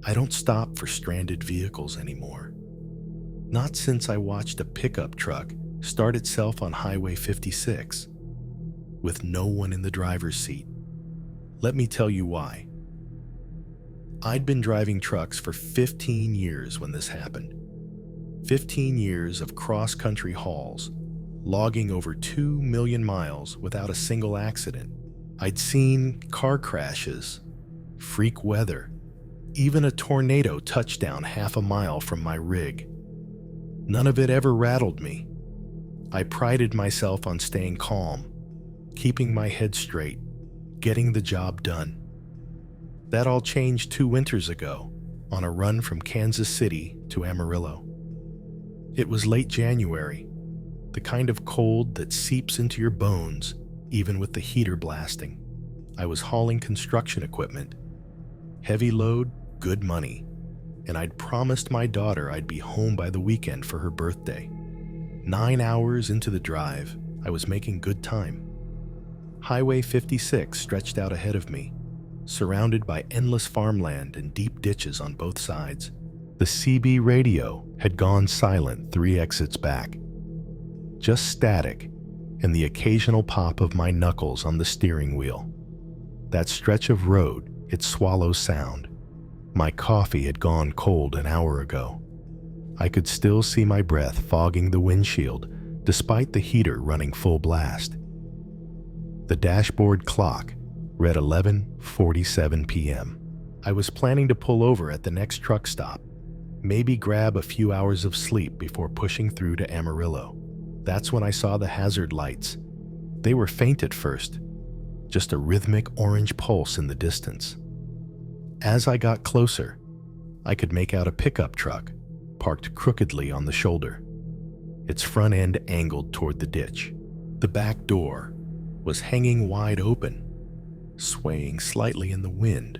I don't stop for stranded vehicles anymore. Not since I watched a pickup truck start itself on Highway 56, with no one in the driver's seat. Let me tell you why. I'd been driving trucks for 15 years when this happened. 15 years of cross-country hauls, logging over 2 million miles without a single accident. I'd seen car crashes, freak weather, even a tornado touchdown half a mile from my rig. None of it ever rattled me. I prided myself on staying calm, keeping my head straight, getting the job done. That all changed 2 winters ago on a run from Kansas City to Amarillo. It was late January, the kind of cold that seeps into your bones even with the heater blasting. I was hauling construction equipment. Heavy load, good money, and I'd promised my daughter I'd be home by the weekend for her birthday. 9 hours into the drive, I was making good time. Highway 56 stretched out ahead of me, surrounded by endless farmland and deep ditches on both sides. The CB radio had gone silent 3 exits back. Just static and the occasional pop of my knuckles on the steering wheel. That stretch of road, it swallows sound. My coffee had gone cold an hour ago. I could still see my breath fogging the windshield despite the heater running full blast. The dashboard clock read 11:47 p.m. I was planning to pull over at the next truck stop, maybe grab a few hours of sleep before pushing through to Amarillo. That's when I saw the hazard lights. They were faint at first, just a rhythmic orange pulse in the distance. As I got closer, I could make out a pickup truck parked crookedly on the shoulder, its front end angled toward the ditch. The back door was hanging wide open, swaying slightly in the wind.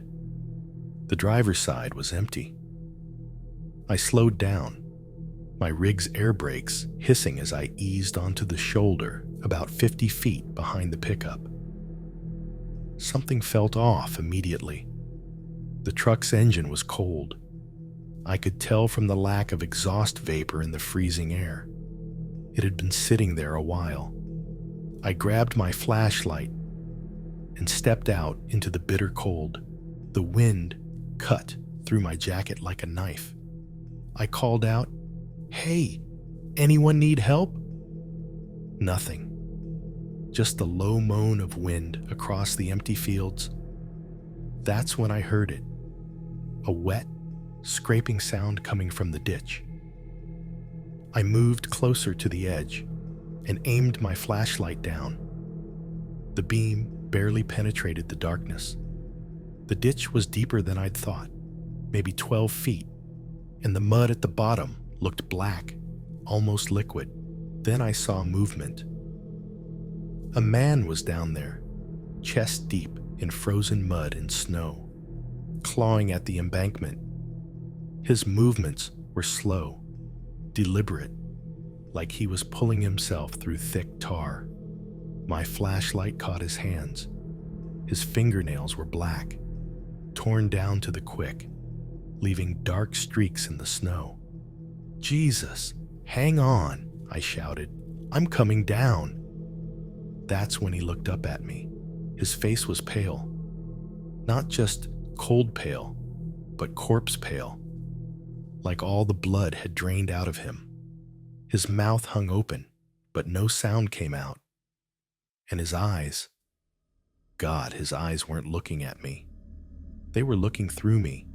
The driver's side was empty. I slowed down, my rig's air brakes hissing as I eased onto the shoulder about 50 feet behind the pickup. Something felt off immediately. The truck's engine was cold. I could tell from the lack of exhaust vapor in the freezing air. It had been sitting there a while. I grabbed my flashlight and stepped out into the bitter cold. The wind cut through my jacket like a knife. I called out, "Hey, anyone need help?" Nothing. Just the low moan of wind across the empty fields. That's when I heard it. A wet, scraping sound coming from the ditch. I moved closer to the edge and aimed my flashlight down. The beam barely penetrated the darkness. The ditch was deeper than I'd thought, maybe 12 feet, and the mud at the bottom looked black, almost liquid. Then I saw movement. A man was down there, chest deep in frozen mud and snow, clawing at the embankment. His movements were slow, deliberate, like he was pulling himself through thick tar. My flashlight caught his hands. His fingernails were black, torn down to the quick, leaving dark streaks in the snow. "Jesus, hang on," I shouted. "I'm coming down." That's when he looked up at me. His face was pale. Not just cold pale, but corpse pale, like all the blood had drained out of him. His mouth hung open, but no sound came out. And his eyes, God, his eyes weren't looking at me. They were looking through me,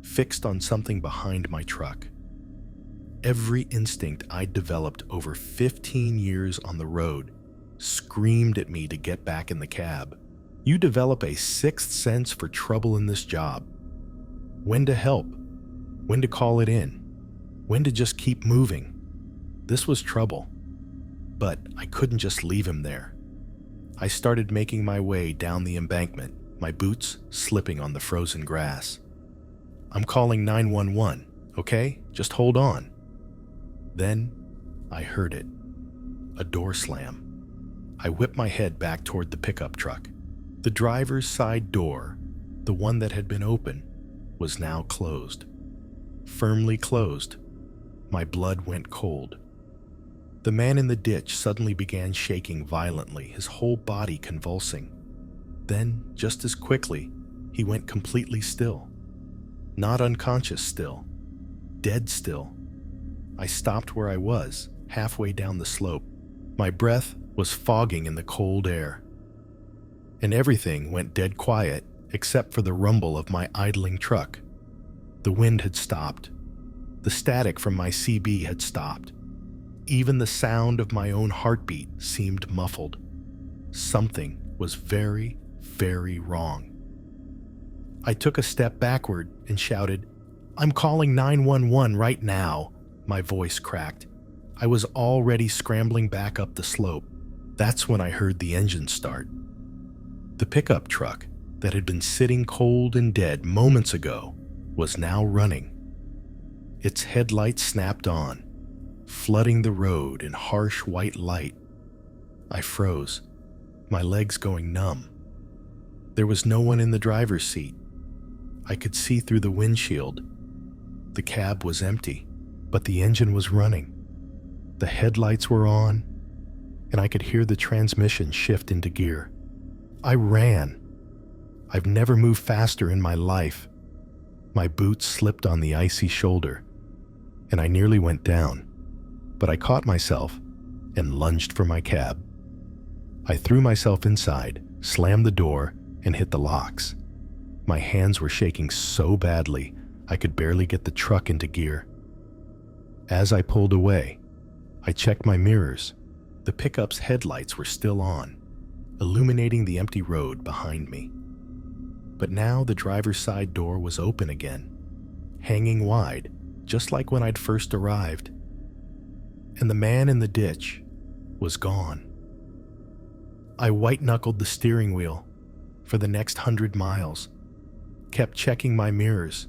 fixed on something behind my truck. Every instinct I'd developed over 15 years on the road screamed at me to get back in the cab. You develop a sixth sense for trouble in this job. When to help, when to call it in, when to just keep moving. This was trouble, but I couldn't just leave him there. I started making my way down the embankment, my boots slipping on the frozen grass. "I'm calling 911, okay? Just hold on." Then I heard it, a door slam. I whipped my head back toward the pickup truck. The driver's side door, the one that had been open, was now closed. Firmly closed. My blood went cold. The man in the ditch suddenly began shaking violently, his whole body convulsing. Then, just as quickly, he went completely still. Not unconscious still. Dead still. I stopped where I was, halfway down the slope. My breath was fogging in the cold air. And everything went dead quiet except for the rumble of my idling truck. The wind had stopped. The static from my CB had stopped. Even the sound of my own heartbeat seemed muffled. Something was very, very wrong. I took a step backward and shouted, "I'm calling 911 right now." My voice cracked. I was already scrambling back up the slope. That's when I heard the engine start. The pickup truck that had been sitting cold and dead moments ago was now running. Its headlights snapped on, flooding the road in harsh white light. I froze, my legs going numb. There was no one in the driver's seat. I could see through the windshield. The cab was empty, but the engine was running. The headlights were on, and I could hear the transmission shift into gear. I ran. I've never moved faster in my life. My boots slipped on the icy shoulder, and I nearly went down, but I caught myself and lunged for my cab. I threw myself inside, slammed the door, and hit the locks. My hands were shaking so badly, I could barely get the truck into gear. As I pulled away, I checked my mirrors. The pickup's headlights were still on, illuminating the empty road behind me. But now the driver's side door was open again, hanging wide, just like when I'd first arrived. And the man in the ditch was gone. I white-knuckled the steering wheel for the next 100 miles, kept checking my mirrors,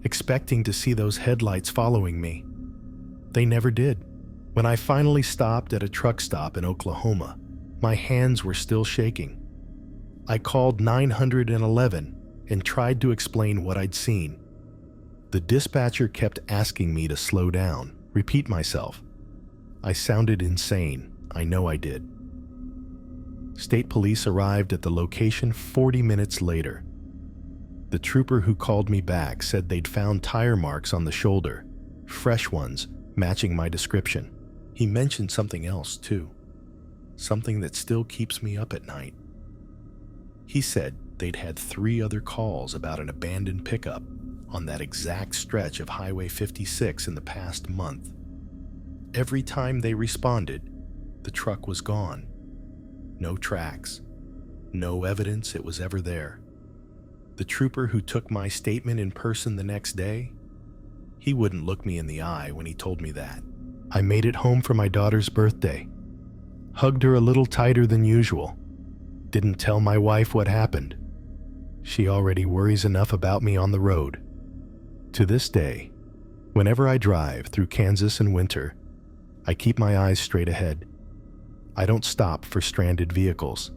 expecting to see those headlights following me. They never did. When I finally stopped at a truck stop in Oklahoma, my hands were still shaking. I called 911 and tried to explain what I'd seen. The dispatcher kept asking me to slow down, repeat myself. I sounded insane. I know I did. State police arrived at the location 40 minutes later. The trooper who called me back said they'd found tire marks on the shoulder, fresh ones matching my description. He mentioned something else too, something that still keeps me up at night. He said they'd had 3 other calls about an abandoned pickup on that exact stretch of Highway 56 in the past month. Every time they responded, the truck was gone. No tracks, no evidence it was ever there. The trooper who took my statement in person the next day, he wouldn't look me in the eye when he told me that. I made it home for my daughter's birthday, hugged her a little tighter than usual, didn't tell my wife what happened. She already worries enough about me on the road. To this day, whenever I drive through Kansas in winter, I keep my eyes straight ahead. I don't stop for stranded vehicles.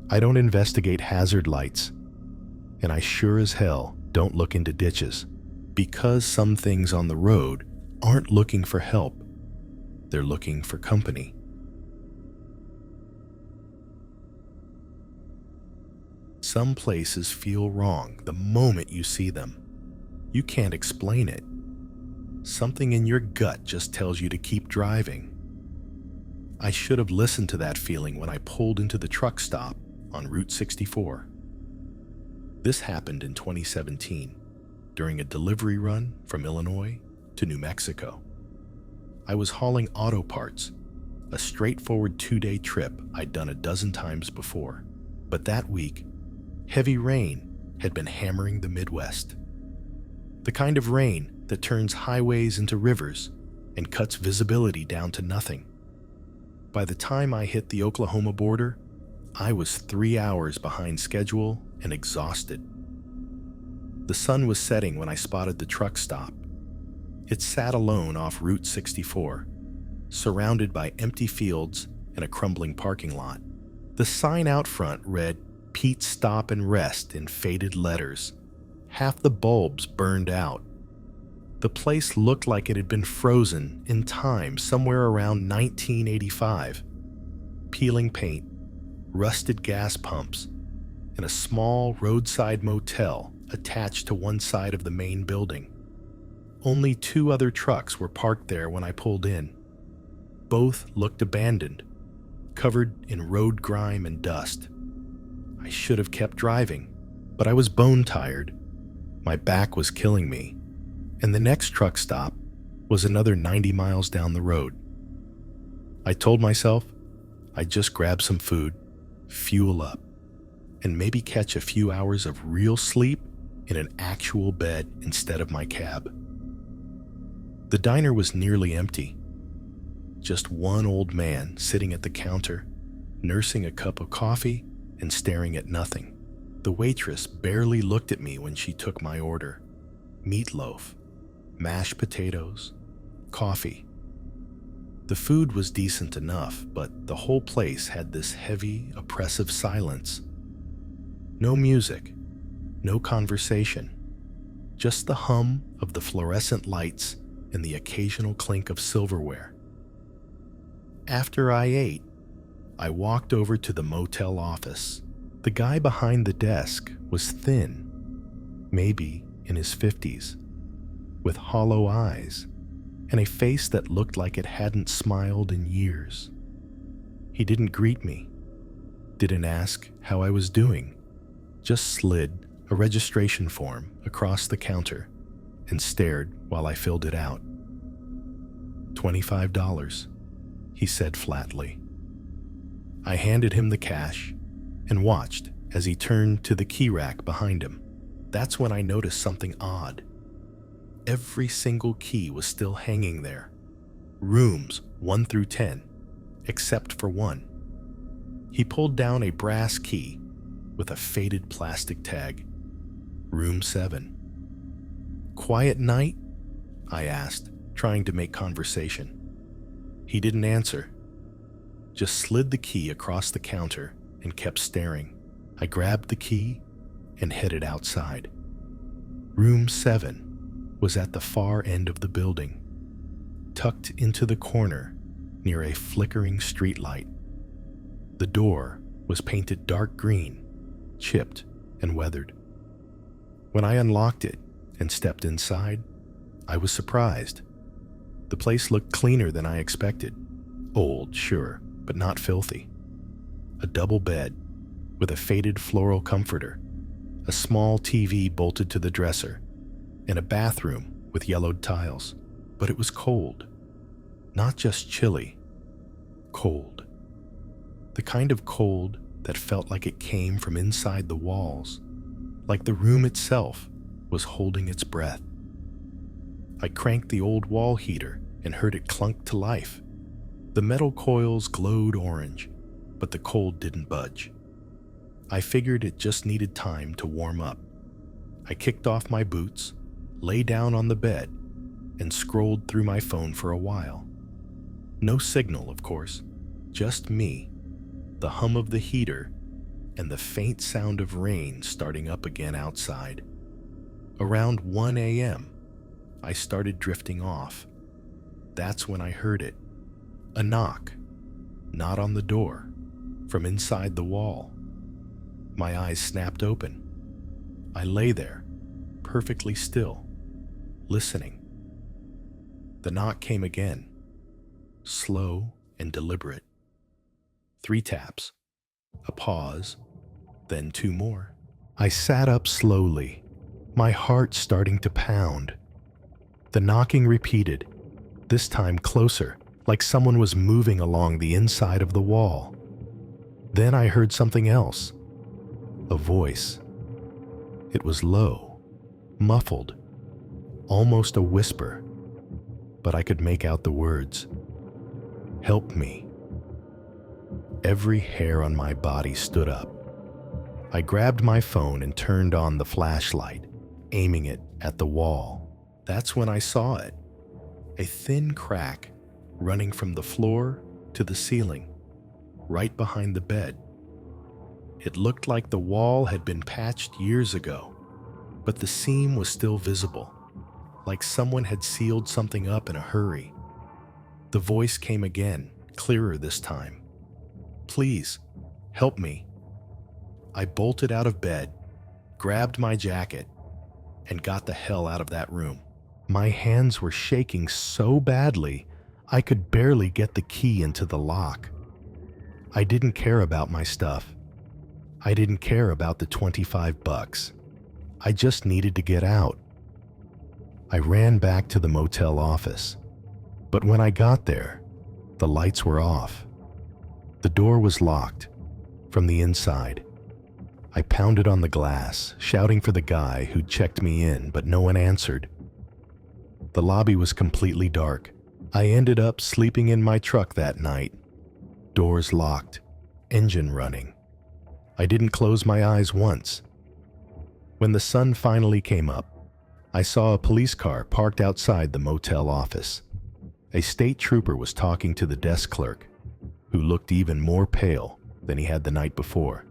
I don't investigate hazard lights. And I sure as hell don't look into ditches, because some things on the road aren't looking for help. They're looking for company. Some places feel wrong the moment you see them. You can't explain it. Something in your gut just tells you to keep driving. I should have listened to that feeling when I pulled into the truck stop on Route 64. This happened in 2017, during a delivery run from Illinois to New Mexico. I was hauling auto parts, a straightforward 2-day trip I'd done a dozen times before. But that week, heavy rain had been hammering the Midwest. The kind of rain that turns highways into rivers and cuts visibility down to nothing. By the time I hit the Oklahoma border, I was 3 hours behind schedule and exhausted. The sun was setting when I spotted the truck stop. It sat alone off Route 64, surrounded by empty fields and a crumbling parking lot. The sign out front read, "Pete Stop and Rest" in faded letters, Half the bulbs burned out. The place looked like it had been frozen in time somewhere around 1985. Peeling paint, rusted gas pumps, and a small roadside motel attached to one side of the main building. Only 2 other trucks were parked there when I pulled in. Both looked abandoned, covered in road grime and dust. I should have kept driving, but I was bone tired. My back was killing me, and the next truck stop was another 90 miles down the road. I told myself I'd just grab some food, fuel up, and maybe catch a few hours of real sleep in an actual bed instead of my cab. The diner was nearly empty. Just one old man sitting at the counter, nursing a cup of coffee and staring at nothing. The waitress barely looked at me when she took my order. Meatloaf, mashed potatoes, coffee. The food was decent enough, but the whole place had this heavy, oppressive silence. No music, no conversation, just the hum of the fluorescent lights and the occasional clink of silverware. After I ate, I walked over to the motel office. The guy behind the desk was thin, maybe in his 50s, with hollow eyes and a face that looked like it hadn't smiled in years. He didn't greet me, didn't ask how I was doing, just slid a registration form across the counter and stared while I filled it out. $25, he said flatly. I handed him the cash and watched as he turned to the key rack behind him. That's when I noticed something odd. Every single key was still hanging there. Rooms 1 through 10, except for one. He pulled down a brass key with a faded plastic tag. Room 7. Quiet night? I asked, trying to make conversation. He didn't answer, just slid the key across the counter and kept staring. I grabbed the key and headed outside. Room 7 was at the far end of the building, tucked into the corner near a flickering streetlight. The door was painted dark green, chipped and weathered. When I unlocked it and stepped inside, I was surprised. The place looked cleaner than I expected. Old, sure, but not filthy. A double bed with a faded floral comforter, a small TV bolted to the dresser, and a bathroom with yellowed tiles. But it was cold. Not just chilly, cold. The kind of cold that felt like it came from inside the walls, like the room itself was holding its breath. I cranked the old wall heater and heard it clunk to life. The metal coils glowed orange, but the cold didn't budge. I figured it just needed time to warm up. I kicked off my boots, lay down on the bed, and scrolled through my phone for a while. No signal, of course, just me, the hum of the heater, and the faint sound of rain starting up again outside. Around 1 a.m., I started drifting off. That's when I heard it. A knock, not on the door, from inside the wall. My eyes snapped open. I lay there, perfectly still, listening. The knock came again, slow and deliberate. 3 taps, a pause, then 2 more. I sat up slowly, my heart starting to pound. The knocking repeated, this time closer, like someone was moving along the inside of the wall. Then I heard something else, a voice. It was low, muffled, almost a whisper, but I could make out the words. Help me. Every hair on my body stood up. I grabbed my phone and turned on the flashlight, aiming it at the wall. That's when I saw it. A thin crack running from the floor to the ceiling, right behind the bed. It looked like the wall had been patched years ago, but the seam was still visible, like someone had sealed something up in a hurry. The voice came again, clearer this time. "Please, help me." I bolted out of bed, grabbed my jacket, and got the hell out of that room. My hands were shaking so badly, I could barely get the key into the lock. I didn't care about my stuff. I didn't care about the $25. I just needed to get out. I ran back to the motel office, but when I got there, the lights were off. The door was locked from the inside. I pounded on the glass, shouting for the guy who'd checked me in, but no one answered. The lobby was completely dark. I ended up sleeping in my truck that night. Doors locked, engine running. I didn't close my eyes once. When the sun finally came up, I saw a police car parked outside the motel office. A state trooper was talking to the desk clerk, who looked even more pale than he had the night before.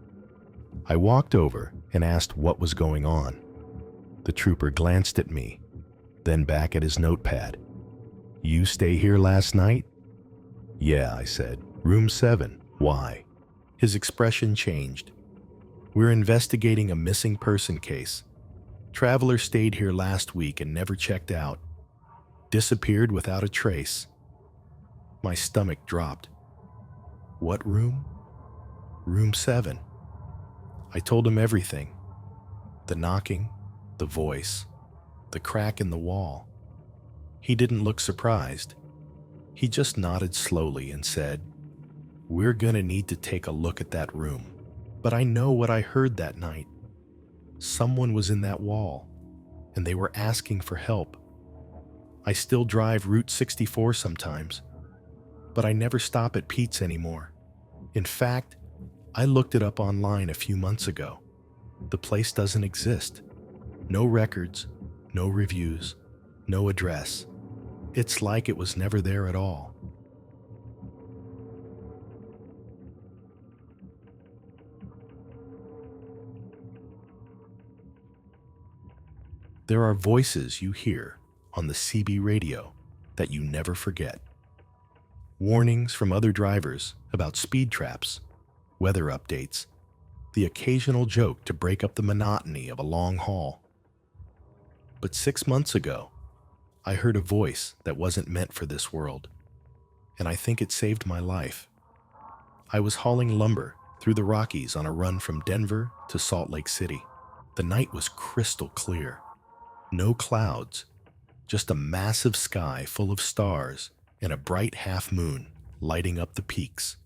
I walked over and asked what was going on. The trooper glanced at me, then back at his notepad. "You stay here last night?" "Yeah," I said. "Room 7. Why?" His expression changed. "We're investigating a missing person case. Traveler stayed here last week and never checked out. Disappeared without a trace." My stomach dropped. "What room?" "Room 7. I told him everything. The knocking, the voice, the crack in the wall. He didn't look surprised. He just nodded slowly and said, "We're gonna need to take a look at that room." But I know what I heard that night. Someone was in that wall, and they were asking for help. I still drive Route 64 sometimes, but I never stop at Pete's anymore. In fact, I looked it up online a few months ago. The place doesn't exist. No records, no reviews, no address. It's like it was never there at all. There are voices you hear on the CB radio that you never forget. Warnings from other drivers about speed traps, weather updates, the occasional joke to break up the monotony of a long haul. But 6 months ago, I heard a voice that wasn't meant for this world, and I think it saved my life. I was hauling lumber through the Rockies on a run from Denver to Salt Lake City. The night was crystal clear. No clouds, just a massive sky full of stars and a bright half moon lighting up the peaks.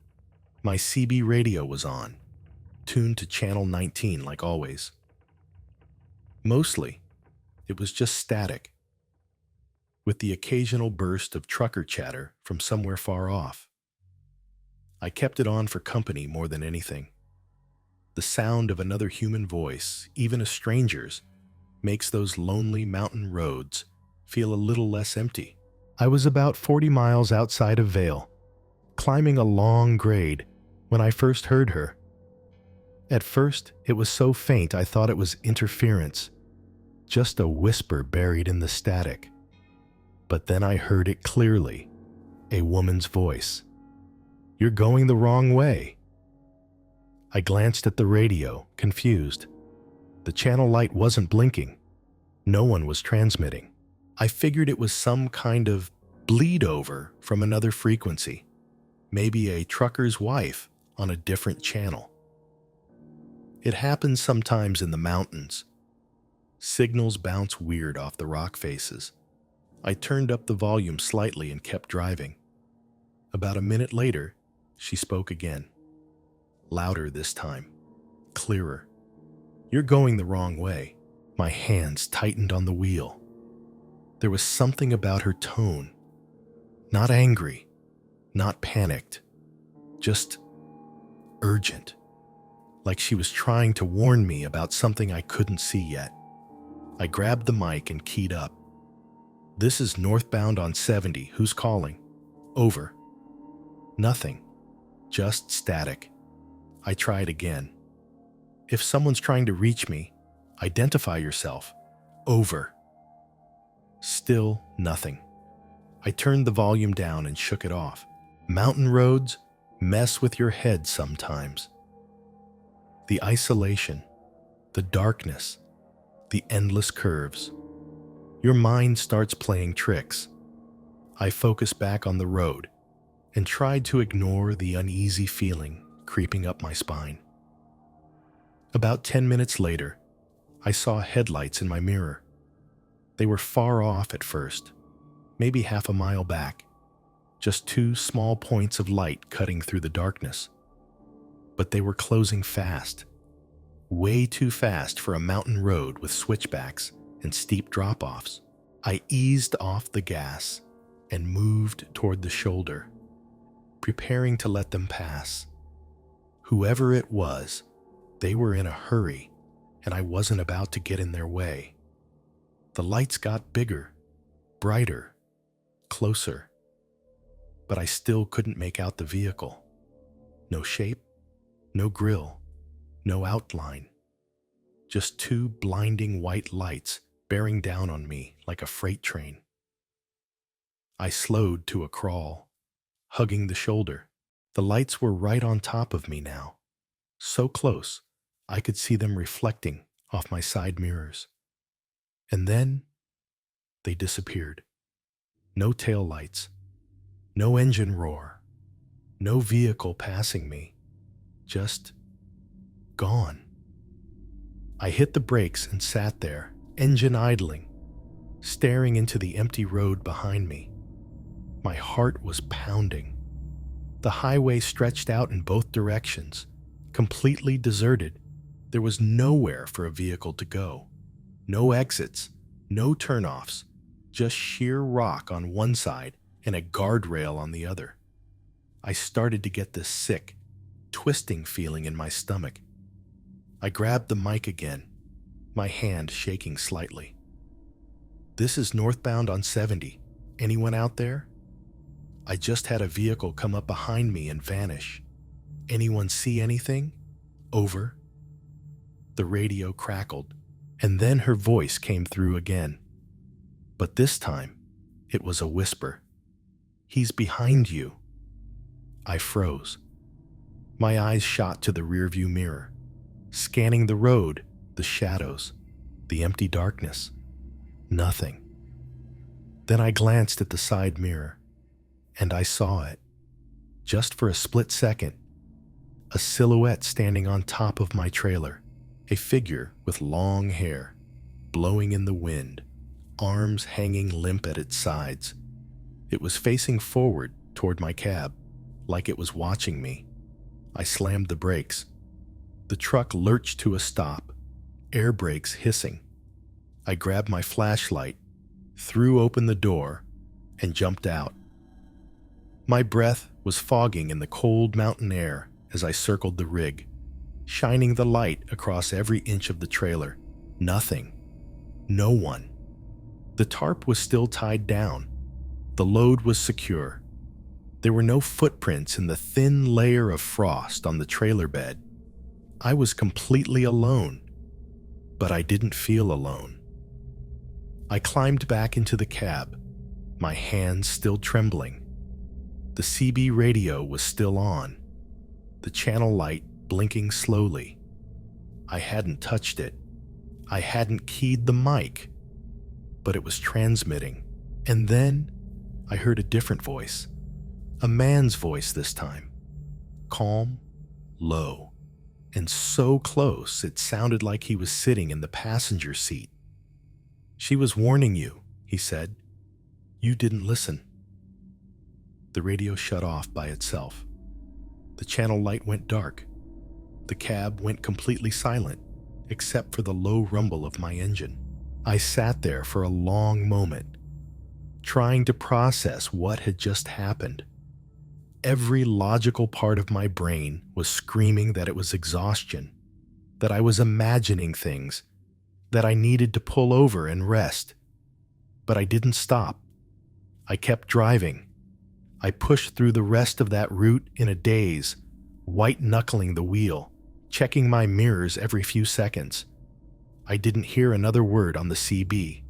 My CB radio was on, tuned to channel 19 like always. Mostly, it was just static, with the occasional burst of trucker chatter from somewhere far off. I kept it on for company more than anything. The sound of another human voice, even a stranger's, makes those lonely mountain roads feel a little less empty. I was about 40 miles outside of Vail, climbing a long grade when I first heard her. At first, it was so faint I thought it was interference, just a whisper buried in the static. But then I heard it clearly, a woman's voice. "You're going the wrong way." I glanced at the radio, confused. The channel light wasn't blinking. No one was transmitting. I figured it was some kind of bleed over from another frequency, maybe a trucker's wife on a different channel. It happens sometimes in the mountains. Signals bounce weird off the rock faces. I turned up the volume slightly and kept driving. About a minute later, she spoke again. Louder this time, clearer. "You're going the wrong way." My hands tightened on the wheel. There was something about her tone. Not angry, not panicked, just urgent. Like she was trying to warn me about something I couldn't see yet. I grabbed the mic and keyed up. "This is northbound on 70. Who's calling?" "Over." Nothing. Just static. I tried again. "If someone's trying to reach me, Identify yourself. Over. Still nothing. I turned the volume down and shook it off. Mountain roads mess with your head sometimes. The isolation, the darkness, the endless curves. Your mind starts playing tricks. I focused back on the road and tried to ignore the uneasy feeling creeping up my spine. About 10 minutes later, I saw headlights in my mirror. They were far off at first, maybe half a mile back, just two small points of light cutting through the darkness. But they were closing fast, way too fast for a mountain road with switchbacks and steep drop-offs. I eased off the gas and moved toward the shoulder, preparing to let them pass. Whoever it was, they were in a hurry, and I wasn't about to get in their way. The lights got bigger, brighter, closer, but I still couldn't make out the vehicle. No shape, no grille, no outline. Just two blinding white lights bearing down on me like a freight train. I slowed to a crawl, hugging the shoulder. The lights were right on top of me now, so close I could see them reflecting off my side mirrors. And then they disappeared. No taillights, no engine roar, no vehicle passing me, just gone. I hit the brakes and sat there, engine idling, staring into the empty road behind me. My heart was pounding. The highway stretched out in both directions, completely deserted. There was nowhere for a vehicle to go. No exits, no turnoffs, just sheer rock on one side and a guardrail on the other. I started to get this sick, twisting feeling in my stomach. I grabbed the mic again, my hand shaking slightly. "This is northbound on 70. Anyone out there? I just had a vehicle come up behind me and vanish. Anyone see anything? Over." The radio crackled, and then her voice came through again. But this time, it was a whisper. "He's behind you." I froze. My eyes shot to the rearview mirror, scanning the road, the shadows, the empty darkness. Nothing. Then I glanced at the side mirror, and I saw it. Just for a split second, a silhouette standing on top of my trailer, a figure with long hair, blowing in the wind, arms hanging limp at its sides. It was facing forward toward my cab, like it was watching me. I slammed the brakes. The truck lurched to a stop, air brakes hissing. I grabbed my flashlight, threw open the door, and jumped out. My breath was fogging in the cold mountain air as I circled the rig, shining the light across every inch of the trailer. Nothing. No one. The tarp was still tied down. The load was secure. There were no footprints in the thin layer of frost on the trailer bed. I was completely alone, but I didn't feel alone. I climbed back into the cab, my hands still trembling. The CB radio was still on, the channel light blinking slowly. I hadn't touched it. I hadn't keyed the mic, but it was transmitting. And then I heard a different voice, a man's voice this time, calm, low, and so close it sounded like he was sitting in the passenger seat. "She was warning you," he said. "You didn't listen." The radio shut off by itself. The channel light went dark. The cab went completely silent, except for the low rumble of my engine. I sat there for a long moment, trying to process what had just happened. Every logical part of my brain was screaming that it was exhaustion, that I was imagining things, that I needed to pull over and rest. But I didn't stop. I kept driving. I pushed through the rest of that route in a daze, white-knuckling the wheel, checking my mirrors every few seconds. I didn't hear another word on the CB.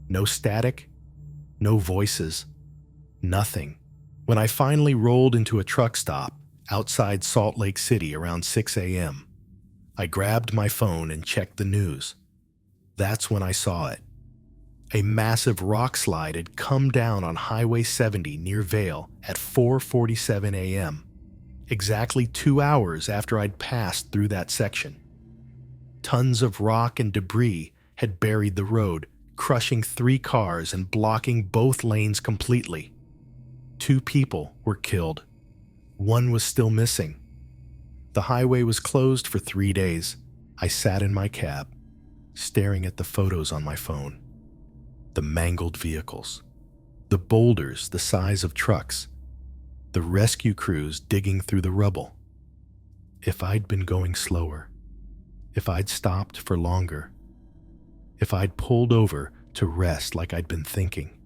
No static, no voices, nothing. When I finally rolled into a truck stop outside Salt Lake City around 6 a.m., I grabbed my phone and checked the news. That's when I saw it. A massive rock slide had come down on Highway 70 near Vail at 4:47 a.m., exactly 2 hours after I'd passed through that section. Tons of rock and debris had buried the road, crushing 3 cars and blocking both lanes completely. 2 people were killed. 1 was still missing. The highway was closed for 3 days. I sat in my cab, staring at the photos on my phone. The mangled vehicles, the boulders the size of trucks, the rescue crews digging through the rubble. If I'd been going slower, if I'd stopped for longer, if I'd pulled over to rest like I'd been thinking,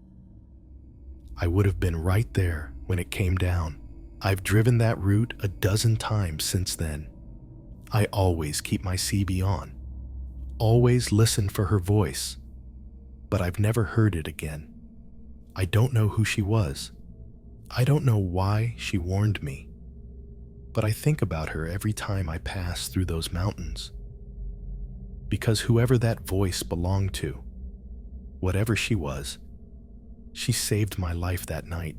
I would have been right there when it came down. I've driven that route a dozen times since then. I always keep my CB on, always listen for her voice, but I've never heard it again. I don't know who she was. I don't know why she warned me, but I think about her every time I pass through those mountains. Because whoever that voice belonged to, whatever she was, she saved my life that night.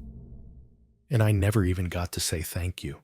And I never even got to say thank you.